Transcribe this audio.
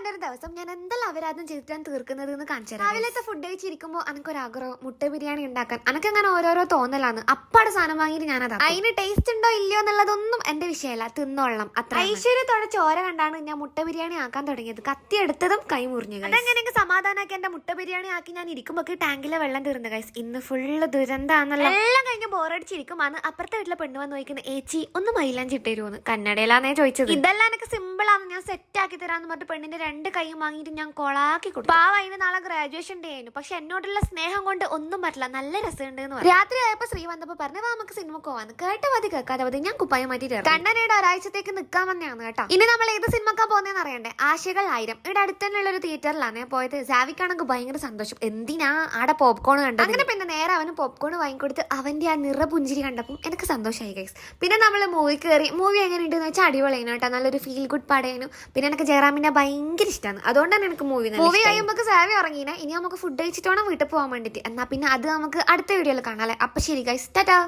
നല്ലൊരു ദിവസം ഞാൻ എന്തെല്ലാം അപരാധം ചെയ്തിട്ടാണ് തീർക്കുന്നത് എന്ന് കാണിച്ചു തരാം. രാവിലത്തെ ഫുഡ് കഴിച്ചിരിക്കുമ്പോൾ എനിക്കൊരാഗ്രഹം മുട്ട ബിരിയാണി ഉണ്ടാക്കാൻ. എനിക്കങ്ങനെ ഓരോരോ തോന്നലാണ്. അപ്പാട് സാധനം വാങ്ങിയിട്ട് ഞാനത് അതിന് ടേസ്റ്റ് ഉണ്ടോ ഇല്ലയോ എന്നുള്ളതൊന്നും എന്റെ വിഷയമല്ല, തിന്നോളണം അത്ര. ഐശ്വര്യത്തോടെ ചോര കണ്ടാണ് ഞാൻ മുട്ട ബിരിയാണി ആക്കാൻ തുടങ്ങിയത്. കത്തി എടുത്തതും കൈ മുറിഞ്ഞു. അതെങ്ങനെ സമാധാനമാക്കി എന്റെ മുട്ട ബിരിയാണി ആക്കി ഞാൻ ഇരിക്കുമ്പോൾ ടാങ്കിലെ വെള്ളം തീർന്നു ഗൈസ്. ഇന്ന് ഫുള്ള് ദുരന്താന്നല്ല. എല്ലാം കഴിഞ്ഞ് ബോറടിച്ചിരിക്കുമ്പോൾ അപ്പുറത്തെ വീട്ടിലെ പെണ്ണ് വന്ന് നോക്കുന്ന ഏച്ചി ഒന്ന് മൈലാഞ്ചി ഇട്ടേരുവെന്ന്. കന്നഡയിലാന്നേ ചോദിച്ചത്. ഇതെല്ലാം എനിക്ക് സിമ്പിൾ ആണ്, ഞാൻ സെറ്റ് ആക്കി തരാന്ന് പറഞ്ഞിട്ട് പെണ്ണിന്റെ 2 കൈയും വാങ്ങിയിട്ട് ഞാൻ കൊളാക്കി കൊടുത്തു. പാവ അതിന് നാളെ ഗ്രാജുവേഷൻ ഡേ ആയിരുന്നു. പക്ഷെ എന്നോടുള്ള സ്നേഹം കൊണ്ട് ഒന്നും പറ്റില്ല, നല്ല രസമുണ്ട് എന്ന് പറഞ്ഞു. രാത്രി ആയപ്പോ ശ്രീ വന്നപ്പോ പറഞ്ഞു നമുക്ക് സിനിമക്ക് പോവാന്ന്. കേട്ട മതി കേൾക്കാതെ മതി. ഞാൻ കുപ്പായം മാറ്റിട്ട് കണ്ണനയുടെ ഒരാഴ്ചത്തേക്ക് നിൽക്കാൻ വന്നെയാണ് കേട്ടോ. ഇനി നമ്മൾ ഏത് സിനിമക്കാ പോകുന്നതെന്ന് അറിയണ്ടേ? ആശകൾ 1000 ഇവിടെ അടുത്ത് തന്നെയുള്ള ഒരു തിയേറ്ററിലാണ് പോയത്. സാവിക്കാണെങ്കിൽ ഭയങ്കര സന്തോഷം. എന്തിനാ ആടെ പോപ്കോൺ കണ്ടത്. അങ്ങനെ പിന്നെ നേരെ അവന് പോപ്കോൺ വാങ്ങിക്കൊടുത്ത് അവന്റെ ആ നിറപുഞ്ചിരി കണ്ടപ്പോൾ എനിക്ക് സന്തോഷമായി ഗൈസ്. പിന്നെ നമ്മൾ മൂവി കയറി. മൂവി എങ്ങനെ ഉണ്ടെന്ന് വെച്ചാൽ അടിപൊളിയാണ് കേട്ടോ. നല്ലൊരു ഫീൽ ഗുഡ് പടയനും. പിന്നെ എനിക്ക് ജയറാമിനെ ഭയങ്കര ഇഷ്ടമാണ്. അതുകൊണ്ടാണ് എനിക്ക് മൂവി കഴിയുമ്പോൾ സാവി ഇറങ്ങിനെ. ഇനി നമുക്ക് ഫുഡ് കഴിച്ചിട്ട് വേണം വീട്ടിൽ പോകാൻ വേണ്ടിയിട്ട്. എന്നാൽ പിന്നെ അത് നമുക്ക് അടുത്ത വീഡിയോയിൽ കാണാം അല്ലേ? അപ്പം ശരി ഗൈസ്, ടാറ്റാ.